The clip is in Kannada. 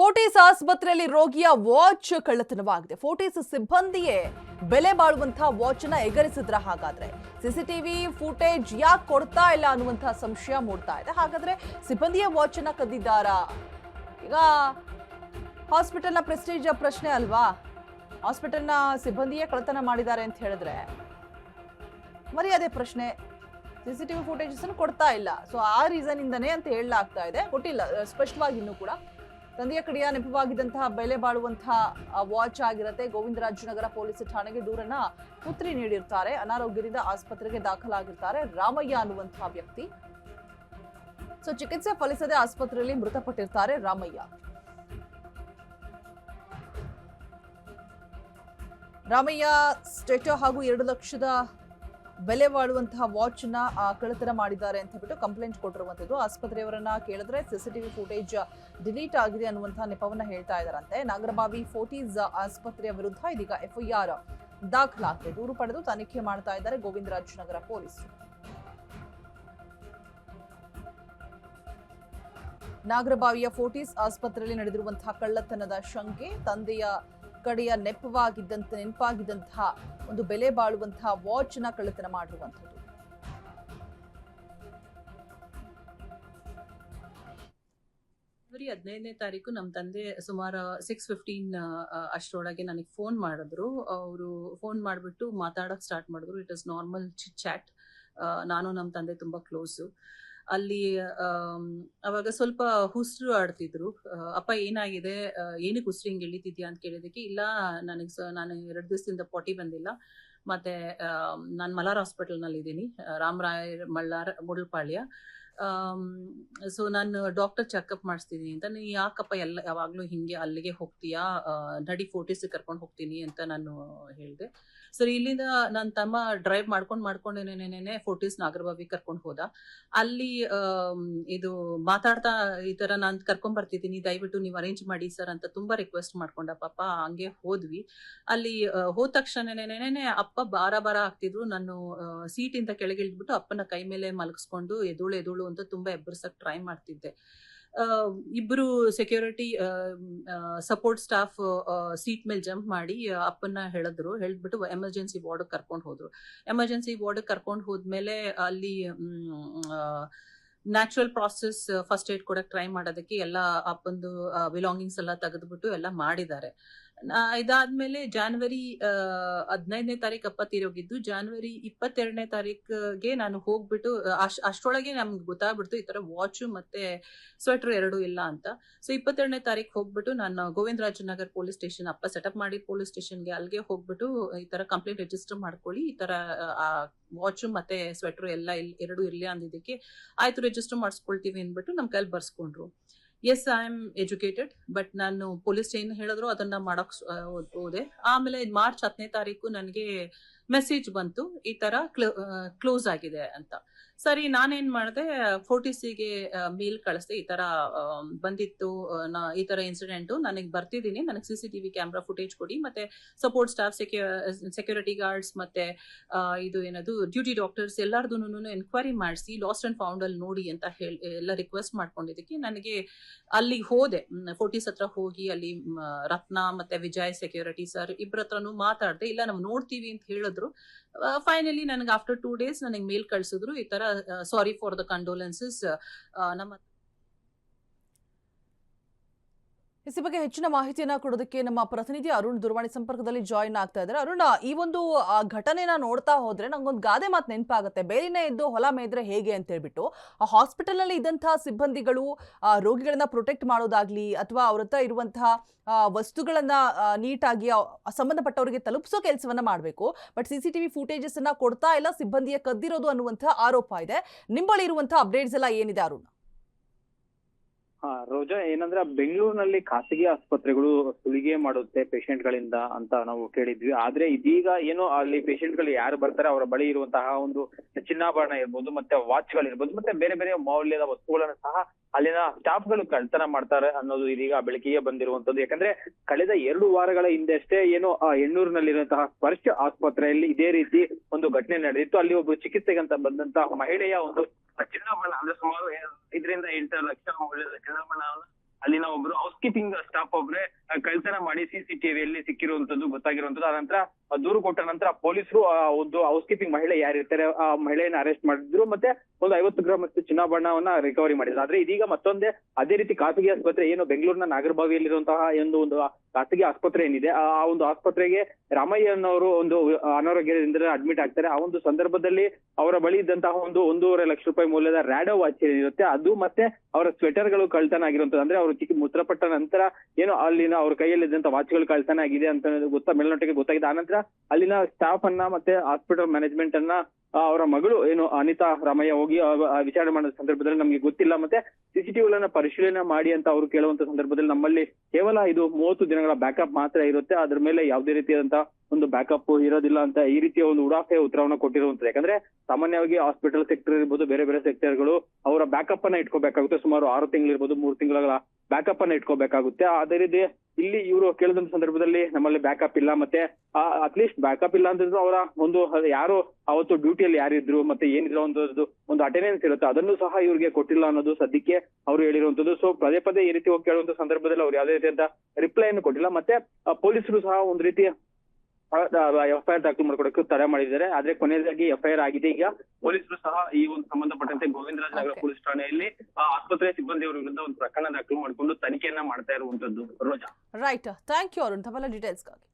ಫೋರ್ಟಿಸ್ ಆಸ್ಪತ್ರೆಯಲ್ಲಿ ರೋಗಿಯ ವಾಚ್ ಕಳ್ಳತನವಾಗಿದೆ. ಫೋರ್ಟಿಸ್ ಸಿಬ್ಬಂದಿಯೇ ಬೆಲೆ ಬಾಳುವಂತಹ ವಾಚ್ ನ ಎಗರಿಸಿದ್ರ ಹಾಗಾದ್ರೆ ಸಿಸಿಟಿವಿ ಫುಟೇಜ್ ಯಾಕೆ ಕೊಡ್ತಾ ಇಲ್ಲ ಅನ್ನುವಂತಹ ಸಂಶಯ ಮೂಡ್ತಾ ಇದೆ. ಹಾಗಾದ್ರೆ ಸಿಬ್ಬಂದಿಯ ವಾಚ್ ಅನ್ನ ಕದ್ದಿದ್ದಾರಾ? ಈಗ ಹಾಸ್ಪಿಟಲ್ನ ಪ್ರೆಸ್ಟೀಜ್ ಪ್ರಶ್ನೆ ಅಲ್ವಾ? ಹಾಸ್ಪಿಟಲ್ನ ಸಿಬ್ಬಂದಿಯೇ ಕಳ್ಳತನ ಮಾಡಿದ್ದಾರೆ ಅಂತ ಹೇಳಿದ್ರೆ ಮರ್ಯಾದೆ ಪ್ರಶ್ನೆ. ಸಿಸಿಟಿವಿ ಫುಟೇಜಸ್ ಅನ್ನು ಕೊಡ್ತಾ ಇಲ್ಲ, ಸೊ ಆ ರೀಸನ್ ಇಂದನೇ ಅಂತ ಹೇಳಲಾಗ್ತಾ ಇದೆ. ಕೊಟ್ಟಿಲ್ಲ ಸ್ಪಷ್ಟವಾಗಿ ಇನ್ನೂ ಕೂಡ. ತಂದೆಯ ಕಡೆಯ ನೆಪವಾಗಿದ್ದಂತಹ ಬೆಲೆ ಬಾಳುವಂತಹ ವಾಚ್ ಆಗಿರುತ್ತೆ. ಗೋವಿಂದರಾಜನಗರ ಪೊಲೀಸ್ ಠಾಣೆಗೆ ದೂರನ್ನ ಪುತ್ರಿ ನೀಡಿರ್ತಾರೆ. ಅನಾರೋಗ್ಯದಿಂದ ಆಸ್ಪತ್ರೆಗೆ ದಾಖಲಾಗಿರ್ತಾರೆ ರಾಮಯ್ಯ ಅನ್ನುವಂತಹ ವ್ಯಕ್ತಿ. ಸೊ ಚಿಕಿತ್ಸೆ ಫಲಿಸದೆ ಆಸ್ಪತ್ರೆಯಲ್ಲಿ ಮೃತಪಟ್ಟಿರ್ತಾರೆ ರಾಮಯ್ಯ. ರಾಮಯ್ಯ ಸ್ಟೇಟೋ ಹಾಗೂ 2 ಲಕ್ಷದ ಬೆಲೆ ಬಾಳುವಂತಹ ವಾಚ್ ನ ಕಳ್ಳತನ ಮಾಡಿದ್ದಾರೆ ಅಂತ ಹೇಳ್ಬಿಟ್ಟು ಕಂಪ್ಲೇಂಟ್ ಕೊಟ್ಟಿರುವಂತದ್ದು. ಆಸ್ಪತ್ರೆಯವರನ್ನ ಕೇಳಿದ್ರೆ ಸಿಸಿಟಿವಿ ಫುಟೇಜ್ ಡಿಲೀಟ್ ಆಗಿದೆ ಅನ್ನುವಂತಹ ನೆಪವನ್ನ ಹೇಳ್ತಾ ಇದ್ದಾರಂತೆ. ನಾಗರಬಾವಿ ಫೋರ್ಟಿಸ್ ಆಸ್ಪತ್ರೆಯ ವಿರುದ್ಧ ಇದೀಗ ಎಫ್ಐಆರ್ ದಾಖಲಾಗಿದೆ. ದೂರು ಪಡೆದು ತನಿಖೆ ಮಾಡ್ತಾ ಇದ್ದಾರೆ ಗೋವಿಂದರಾಜನಗರ ಪೊಲೀಸರು. ನಾಗರಬಾವಿಯ ಫೋರ್ಟಿಸ್ ಆಸ್ಪತ್ರೆಯಲ್ಲಿ ನಡೆದಿರುವಂತಹ ಕಳ್ಳತನದ ಶಂಕೆ, ತಂದೆಯ ಕಡೆಯ ನೆನಪಾಗಿದ್ದಂತಹ ಒಂದು ಬೆಲೆ ಬಾಳುವಂತಹ ವಾಚ್ ನ ಕಳ್ಳತನ ಮಾಡಿರುವಂಥದ್ದು. ಫೆಬ್ರವರಿ 15ನೇ ತಾರೀಕು ನಮ್ಮ ತಂದೆ ಸುಮಾರು 6:15 ಅಷ್ಟರೊಳಗೆ ನನಗೆ ಫೋನ್ ಮಾಡಿದ್ರು. ಅವರು ಫೋನ್ ಮಾಡಿಬಿಟ್ಟು ಮಾತಾಡಕ್ ಸ್ಟಾರ್ಟ್ ಮಾಡಿದ್ರು. It is normal chat. ನಾನು ನಮ್ಮ ತಂದೆ ತುಂಬಾ ಕ್ಲೋಸು. ಅಲ್ಲಿ ಅವಾಗ ಸ್ವಲ್ಪ ಹುಸ್ರು ಆಡ್ತಿದ್ರು. ಅಪ್ಪ ಏನಾಗಿದೆ, ಏನಕ್ಕೆ ಹುಸ್ರು ಹಿಂಗೆ ಎಳಿತಿದ್ಯಾ ಅಂತ ಕೇಳಿದಕ್ಕೆ, ಇಲ್ಲ ನಾನು 2 ದಿವಸದಿಂದ ಪಾಟಿ ಬಂದಿಲ್ಲ, ಮತ್ತೆ ನಾನು ಮಲಾರ್ ಹಾಸ್ಪಿಟಲ್ನಲ್ಲಿ ಇದ್ದೀನಿ, ರಾಮರಾಯ ಮಲ್ಲಾರ್ ಮುಳ್ಪಾಳ್ಯ. ಸೊ ನಾನು ಡಾಕ್ಟರ್ ಚೆಕಪ್ ಮಾಡಿಸ್ತಿದ್ದೀನಿ ಅಂತ. ನೀ ಯಾಕಪ್ಪ ಯಾವಾಗ್ಲೂ ಹಿಂಗೆ ಅಲ್ಲಿಗೆ ಹೋಗ್ತೀಯಾ, ನಡಿ ಫೋರ್ಟಿಸ್ ಕರ್ಕೊಂಡು ಹೋಗ್ತೀನಿ ಅಂತ ನಾನು ಹೇಳಿದೆ. ಸರಿ, ಇಲ್ಲಿಂದ ನನ್ನ ತಮ್ಮ ಡ್ರೈವ್ ಮಾಡ್ಕೊಂಡೇನೇನೆ ಫೋರ್ಟಿಸ್ ನಾಗರಬಾವಿ ಕರ್ಕೊಂಡು ಹೋದ. ಅಲ್ಲಿ ಇದು ಮಾತಾಡ್ತಾ ಈ ತರ ನಾನು ಕರ್ಕೊಂಡ್ ಬರ್ತಿದ್ದೀನಿ, ದಯವಿಟ್ಟು ನೀವು ಅರೇಂಜ್ ಮಾಡಿ ಸರ್ ಅಂತ ತುಂಬಾ ರಿಕ್ವೆಸ್ಟ್ ಮಾಡ್ಕೊಂಡ. ಪಾಪ ಹಂಗೆ ಹೋದ್ವಿ. ಅಲ್ಲಿ ಹೋದ ತಕ್ಷಣನೇನೆ ಅಪ್ಪ ಬಾರ ಆಗ್ತಿದ್ರು. ನಾನು ಸೀಟಿಂದ ಕೆಳಗೆ ಇಳಿದ್ಬಿಟ್ಟು ಅಪ್ಪನ ಕೈ ಮೇಲೆ ಮಲಗಿಸ್ಕೊಂಡು ಎದುಳು ಅಂತ ತುಂಬಾ ಎಬ್ಬರ್ಸಕ್ ಟ್ರೈ ಮಾಡ್ತಿದ್ದೆ. ಇಬ್ರು ಸೆಕ್ಯೂರಿಟಿ ಸಪೋರ್ಟ್ ಸ್ಟಾಫ್ ಸೀಟ್ ಮೇಲೆ ಜಂಪ್ ಮಾಡಿ ಅಪ್ಪನ್ನ ಹೇಳ್ಬಿಟ್ಟು ಎಮರ್ಜೆನ್ಸಿ ವಾರ್ಡ್ ಕರ್ಕೊಂಡು ಹೋದ್ರು. ಎಮರ್ಜೆನ್ಸಿ ವಾರ್ಡ್ ಕರ್ಕೊಂಡು ಹೋದ್ಮೇಲೆ ಅಲ್ಲಿ ನ್ಯಾಚುರಲ್ ಪ್ರಾಸೆಸ್ ಫಸ್ಟ್ ಏಡ್ ಕೊಡಕ್ ಟ್ರೈ ಮಾಡೋದಕ್ಕೆ ಎಲ್ಲ ಅಪ್ಪಂದು ಬಿಲಾಂಗಿಂಗ್ಸ್ ಎಲ್ಲ ತೆಗೆದ್ಬಿಟ್ಟು ಎಲ್ಲ ಮಾಡಿದ್ದಾರೆ. ಇದಾದ್ಮೇಲೆ ಜಾನ್ವರಿ 15ನೇ ತಾರೀಕು ಅಪ್ಪ ತೀರೋಗಿದ್ದು. ಜಾನ್ವರಿ 22ನೇ ತಾರೀಕಿಗೆ ನಾನು ಹೋಗ್ಬಿಟ್ಟು ಅಷ್ಟರೊಳಗೆ ನಮ್ಗೆ ಗೊತ್ತಾಗ್ಬಿಡ್ತು ಈ ತರ ವಾಚ್ ಮತ್ತೆ ಸ್ವೆಟರ್ 2 ಇಲ್ಲ ಅಂತ. ಸೊ 22ನೇ ತಾರೀಕು ಹೋಗ್ಬಿಟ್ಟು ನಾನು ಗೋವಿಂದರಾಜನಗರ್ ಪೊಲೀಸ್ ಸ್ಟೇಷನ್, ಅಪ್ಪ ಸೆಟಪ್ ಮಾಡಿ ಪೊಲೀಸ್ ಸ್ಟೇಷನ್ಗೆ ಅಲ್ಲಿಗೆ ಹೋಗ್ಬಿಟ್ಟು ಈ ತರ ಕಂಪ್ಲೇಂಟ್ ರಿಜಿಸ್ಟರ್ ಮಾಡ್ಕೊಳ್ಳಿ, ಈ ತರ ವಾಚ್ ಮತ್ತೆ ಸ್ವೆಟರ್ ಎಲ್ಲ 2 ಇರ್ಲಿ ಅಂದಿದ್ದಕ್ಕೆ ಆಯ್ತು ರಿಜಿಸ್ಟರ್ ಮಾಡಿಸ್ಕೊಳ್ತೀವಿ ಅಂದ್ಬಿಟ್ಟು ನಮ್ ಕೈಲಿ ಬರ್ಸ್ಕೊಂಡ್ರು. Yes, I am educated, but ನಾನು ಪೊಲೀಸ್ ಏನ್ ಹೇಳಿದ್ರು ಅದನ್ನ ಮಾಡಕ್ ಹೋದೆ. ಆಮೇಲೆ ಮಾರ್ಚ್ 10ನೇ ತಾರೀಕು ನನಗೆ ಮೆಸೇಜ್ ಬಂತು ಈ ತರ ಕ್ಲೋಸ್ ಆಗಿದೆ ಅಂತ. ಸರಿ, ನಾನೇನ್ ಮಾಡಿದೆ, ಫೋರ್ಟಿಸಿಗೆ ಮೇಲ್ ಕಳಿಸ್ದೆ, ಈ ತರ ಬಂದಿತ್ತು, ಈ ತರ ಇನ್ಸಿಡೆಂಟ್, ನನಗೆ ಬರ್ತಿದ್ದೀನಿ, ನನಗೆ CCTV ಕ್ಯಾಮ್ರಾ ಫುಟೇಜ್ ಕೊಡಿ, ಮತ್ತೆ ಸಪೋರ್ಟ್ ಸ್ಟಾಫ್, ಸೆಕ್ಯೂರಿಟಿ ಗಾರ್ಡ್ಸ್, ಮತ್ತೆ ಇದು ಏನದು ಡ್ಯೂಟಿ ಡಾಕ್ಟರ್ಸ್ ಎಲ್ಲಾರ್ದು ಎನ್ಕ್ವೈರಿ ಮಾಡಿಸಿ ಲಾಸ್ಟ್ ಅಂಡ್ ಫೌಂಡ್ ಅಲ್ಲಿ ನೋಡಿ ಅಂತ ಹೇಳಿ ಎಲ್ಲ ರಿಕ್ವೆಸ್ಟ್ ಮಾಡ್ಕೊಂಡಿದ್ದಕ್ಕೆ ನನಗೆ ಅಲ್ಲಿಗೆ ಹೋದೆ. ಫೋರ್ಟಿಸ್ ಹತ್ರ ಹೋಗಿ ಅಲ್ಲಿ ರತ್ನ ಮತ್ತೆ ವಿಜಯ್ ಸೆಕ್ಯೂರಿಟಿ ಸರ್ ಇಬ್ಬರ ಹತ್ರನೂ ಮಾತಾಡ್ದೆ. ಇಲ್ಲ ನಾವು ನೋಡ್ತೀವಿ ಅಂತ ಹೇಳಿದ್ರು. ಫೈನಲಿ ನನಗೆ ಆಫ್ಟರ್ 2 days ನನಗೆ ಮೇಲ್ ಕಳ್ಸಿದ್ರು, ಈ ತರ ಸಾರಿ ಫಾರ್ ದ ಕಂಡೋಲೆನ್ಸಸ್. ನಮ್ಮ ಈ ಬಗ್ಗೆ ಹೆಚ್ಚಿನ ಮಾಹಿತಿಯನ್ನ ಕೊಡೋದಕ್ಕೆ ನಮ್ಮ ಪ್ರತಿನಿಧಿ ಅರುಣ್ ದೂರವಾಣಿ ಸಂಪರ್ಕದಲ್ಲಿ ಜಾಯಿನ್ ಆಗ್ತಾ ಇದ್ದಾರೆ. ಅರುಣ್, ಈ ಒಂದು ಘಟನೆನ ನೋಡ್ತಾ ಹೋದ್ರೆ ನಂಗೊಂದು ಗಾದೆ ಮಾತು ನೆನಪಾಗುತ್ತೆ, ಬೇಲಿನೇ ಇದ್ದು ಹೊಲ ಮೇದ್ರೆ ಹೇಗೆ ಅಂತ ಹೇಳ್ಬಿಟ್ಟು. ಆ ಹಾಸ್ಪಿಟಲ್ ನಲ್ಲಿ ಇದ್ದಂತಹ ಸಿಬ್ಬಂದಿಗಳು ರೋಗಿಗಳನ್ನ ಪ್ರೊಟೆಕ್ಟ್ ಮಾಡೋದಾಗ್ಲಿ ಅಥವಾ ಅವ್ರ ಹತ್ರ ಇರುವಂತಹ ವಸ್ತುಗಳನ್ನ ನೀಟಾಗಿ ಸಂಬಂಧಪಟ್ಟವರಿಗೆ ತಲುಪಿಸೋ ಕೆಲಸವನ್ನ ಮಾಡಬೇಕು. ಬಟ್ CCTV ಫುಟೇಜಸ್ ಅನ್ನ ಕೊಡ್ತಾ ಇಲ್ಲ, ಸಿಬ್ಬಂದಿಯ ಕದ್ದಿರೋದು ಅನ್ನುವಂತಹ ಆರೋಪ ಇದೆ. ನಿಂಬಳಿ ಇರುವಂತಹ ಅಪ್ಡೇಟ್ಸ್ ಎಲ್ಲ ಏನಿದೆ ಅರುಣ್? ರೋಜಾ, ಏನಂದ್ರೆ ಬೆಂಗಳೂರಿನಲ್ಲಿ ಖಾಸಗಿ ಆಸ್ಪತ್ರೆಗಳು ಸುಲಿಗೆ ಮಾಡುತ್ತೆ ಪೇಷಂಟ್ ಗಳಿಂದ ಅಂತ ನಾವು ಕೇಳಿದ್ವಿ. ಆದ್ರೆ ಇದೀಗ ಏನು ಅಲ್ಲಿ ಪೇಷಂಟ್ ಗಳು ಯಾರು ಬರ್ತಾರೆ ಅವರ ಬಳಿ ಇರುವಂತಹ ಒಂದು ಚಿನ್ನಾಭರಣ ಇರ್ಬೋದು, ಮತ್ತೆ ವಾಚ್ ಗಳಿರ್ಬೋದು, ಮತ್ತೆ ಬೇರೆ ಬೇರೆ ಮೌಲ್ಯದ ವಸ್ತುಗಳನ್ನು ಸಹ ಅಲ್ಲಿನ ಸ್ಟಾಫ್ ಗಳು ಕಳ್ತನ ಮಾಡ್ತಾರೆ ಅನ್ನೋದು ಇದೀಗ ಬೆಳಕಿಗೆ ಬಂದಿರುವಂತದ್ದು. ಯಾಕಂದ್ರೆ ಕಳೆದ 2 ವಾರಗಳ ಹಿಂದೆ ಅಷ್ಟೇ ಏನು ಹೆಣ್ಣೂರಿನಲ್ಲಿರುವಂತಹ ಸ್ಪರ್ಶ ಆಸ್ಪತ್ರೆಯಲ್ಲಿ ಇದೇ ರೀತಿ ಒಂದು ಘಟನೆ ನಡೆದಿತ್ತು. ಅಲ್ಲಿ ಒಬ್ಬ ಚಿಕಿತ್ಸೆಗಂತ ಬಂದಂತಹ ಮಹಿಳೆಯ ಒಂದು ಚಿನ್ನಾಭರಣ ಅಂದ್ರೆ ಸುಮಾರು 5 ರಿಂದ 8 ಲಕ್ಷ ಮೌಲ್ಯದ ಚಿನ್ನಾಭರಣವನ್ನು ಅಲ್ಲಿನ ಒಬ್ರು ಹೌಸ್ ಕೀಪಿಂಗ್ ಸ್ಟಾಫ್ ಒಬ್ರೆ ಕಳ್ತನ ಮಾಡಿ CCTVಯಲ್ಲಿ ಸಿಕ್ಕಿರುವಂತದ್ದು ಗೊತ್ತಾಗಿರುವಂತದ್ದು. ಆ ನಂತರ ದೂರು ಕೊಟ್ಟ ನಂತರ ಪೊಲೀಸರು ಒಂದು ಹೌಸ್ ಕೀಪಿಂಗ್ ಮಹಿಳೆ ಯಾರಿರ್ತಾರೆ ಆ ಮಹಿಳೆಯನ್ನ ಅರೆಸ್ಟ್ ಮಾಡಿದ್ರು, ಮತ್ತೆ ಒಂದು 50 ಗ್ರಾಮಷ್ಟು ಚಿನ್ನಾಭರಣವನ್ನ ರಿಕವರಿ ಮಾಡಿದ್ರು. ಆದ್ರೆ ಇದೀಗ ಮತ್ತೊಂದೇ ಅದೇ ರೀತಿ ಖಾಸಗಿ ಆಸ್ಪತ್ರೆ ಏನು ಬೆಂಗಳೂರಿನ ನಾಗರಬಾವಿಯಲ್ಲಿರುವಂತಹ ಒಂದು ಖಾಸಗಿ ಆಸ್ಪತ್ರೆ ಏನಿದೆ, ಆ ಒಂದು ಆಸ್ಪತ್ರೆಗೆ ರಾಮಯ್ಯನವರು ಒಂದು ಅನಾರೋಗ್ಯದಿಂದ ಅಡ್ಮಿಟ್ ಆಗ್ತಾರೆ. ಆ ಒಂದು ಸಂದರ್ಭದಲ್ಲಿ ಅವರ ಬಳಿ ಇದ್ದಂತಹ ಒಂದು 1.5 ಲಕ್ಷ ರೂಪಾಯಿ ಮೌಲ್ಯದ ರ್ಯಾಡೋ ವಾಚ್ ಏನಿರುತ್ತೆ ಅದು, ಮತ್ತೆ ಅವರ ಸ್ವೆಟರ್ ಗಳು ಕಳ್ತನ ಆಗಿರುವಂತದ್ದು. ಅಂದ್ರೆ ಅವರು ಮೃತಪಟ್ಟ ನಂತರ ಏನು ಅಲ್ಲಿನ ಅವ್ರ ಕೈಯಲ್ಲಿದ್ದಂತ ವಾಚ್ಗಳು ಕಳ್ತನ ಆಗಿದೆ ಅಂತ ಮೇಲ್ನೋಟಕ್ಕೆ ಗೊತ್ತಾಗಿದೆ. ಆನಂತರ ಅಲ್ಲಿನ ಸ್ಟಾಫ್ ಅನ್ನ ಮತ್ತೆ ಹಾಸ್ಪಿಟಲ್ ಮ್ಯಾನೇಜ್ಮೆಂಟ್ ಅನ್ನ ಅವರ ಮಗಳು ಏನು ಅನಿತಾ ರಾಮಯ್ಯ ಹೋಗಿ ವಿಚಾರಣೆ ಮಾಡೋ ಸಂದರ್ಭದಲ್ಲಿ ನಮ್ಗೆ ಗೊತ್ತಿಲ್ಲ, ಮತ್ತೆ CCTVಗಳನ್ನ ಪರಿಶೀಲನೆ ಮಾಡಿ ಅಂತ ಅವರು ಕೇಳುವಂತ ಸಂದರ್ಭದಲ್ಲಿ ನಮ್ಮಲ್ಲಿ ಕೇವಲ ಇದು 30 ದಿನಗಳ ಬ್ಯಾಕಪ್ ಮಾತ್ರ ಇರುತ್ತೆ, ಅದ್ರ ಮೇಲೆ ಯಾವುದೇ ರೀತಿಯಾದಂತಹ ಒಂದು ಬ್ಯಾಕಪ್ ಇರೋದಿಲ್ಲ ಅಂತ ಈ ರೀತಿಯ ಒಂದು ಉಡಾಫೆ ಉತ್ತರವನ್ನ ಕೊಟ್ಟಿರುವಂತದ್ದು. ಯಾಕಂದ್ರೆ ಸಾಮಾನ್ಯವಾಗಿ ಹಾಸ್ಪಿಟಲ್ ಸೆಕ್ಟರ್ ಇರ್ಬೋದು, ಬೇರೆ ಬೇರೆ ಸೆಕ್ಟರ್ಗಳು ಅವರ ಬ್ಯಾಕಪ್ ಅನ್ನ ಇಟ್ಕೋಬೇಕಾಗುತ್ತೆ. ಸುಮಾರು 6 ತಿಂಗಳು ಇರ್ಬೋದು, 3 ತಿಂಗಳ ಬ್ಯಾಕಪ್ ಅನ್ನ ಇಟ್ಕೋಬೇಕಾಗುತ್ತೆ. ಅದೇ ರೀತಿ ಇಲ್ಲಿ ಇವರು ಕೇಳಿದಂತ ಸಂದರ್ಭದಲ್ಲಿ ನಮ್ಮಲ್ಲಿ ಬ್ಯಾಕಪ್ ಇಲ್ಲ, ಮತ್ತೆ ಅಟ್ಲೀಸ್ಟ್ ಬ್ಯಾಕಪ್ ಇಲ್ಲ ಅಂತಂದ್ರು ಅವರ ಒಂದು ಯಾರು ಅವತ್ತು ಡ್ಯೂಟಿಯಲ್ಲಿ ಯಾರಿದ್ರು ಮತ್ತೆ ಏನಿದ್ರು ಒಂದು ಅಟೆಂಡೆನ್ಸ್ ಇರುತ್ತೆ, ಅದನ್ನು ಸಹ ಇವ್ರಿಗೆ ಕೊಟ್ಟಿಲ್ಲ ಅನ್ನೋದು ಸದ್ಯಕ್ಕೆ ಅವರು ಹೇಳಿರುವಂತದ್ದು. ಸೊ ಪದೇ ಪದೇ ಈ ರೀತಿ ಹೋಗಿ ಕೇಳುವಂತ ಸಂದರ್ಭದಲ್ಲಿ ಅವ್ರು ಯಾವುದೇ ರೀತಿಯಾದ ರಿಪ್ಲೈ ಅನ್ನು ಕೊಟ್ಟಿಲ್ಲ. ಮತ್ತೆ ಪೊಲೀಸರು ಸಹ ಒಂದು ರೀತಿ FIR ದಾಖಲು ಮಾಡ್ಕೊಡಕ್ಕೆ ತಡೆ ಮಾಡಿದ್ದಾರೆ. ಆದ್ರೆ ಕೊನೆಯದಾಗಿ FIR ಆಗಿದೆ. ಈಗ ಪೊಲೀಸರು ಸಹ ಈ ಒಂದು ಸಂಬಂಧಪಟ್ಟಂತೆ ಗೋವಿಂದರಾಜನಗರ ಪೊಲೀಸ್ ಠಾಣೆಯಲ್ಲಿ ಆಸ್ಪತ್ರೆ ಸಿಬ್ಬಂದಿಯವರ ವಿರುದ್ಧ ಒಂದು ಪ್ರಕರಣ ದಾಖಲು ಮಾಡಿಕೊಂಡು ತನಿಖೆಯನ್ನ ಮಾಡ್ತಾ ಇರುವಂತದ್ದು. ರೋಜಾ. ರೈಟ್, ಥ್ಯಾಂಕ್ ಯು ಅರುಣ್ ತಮ್ಮೆಲ್ಲ ಡೀಟೇಲ್ಸ್ಗಾಗಿ.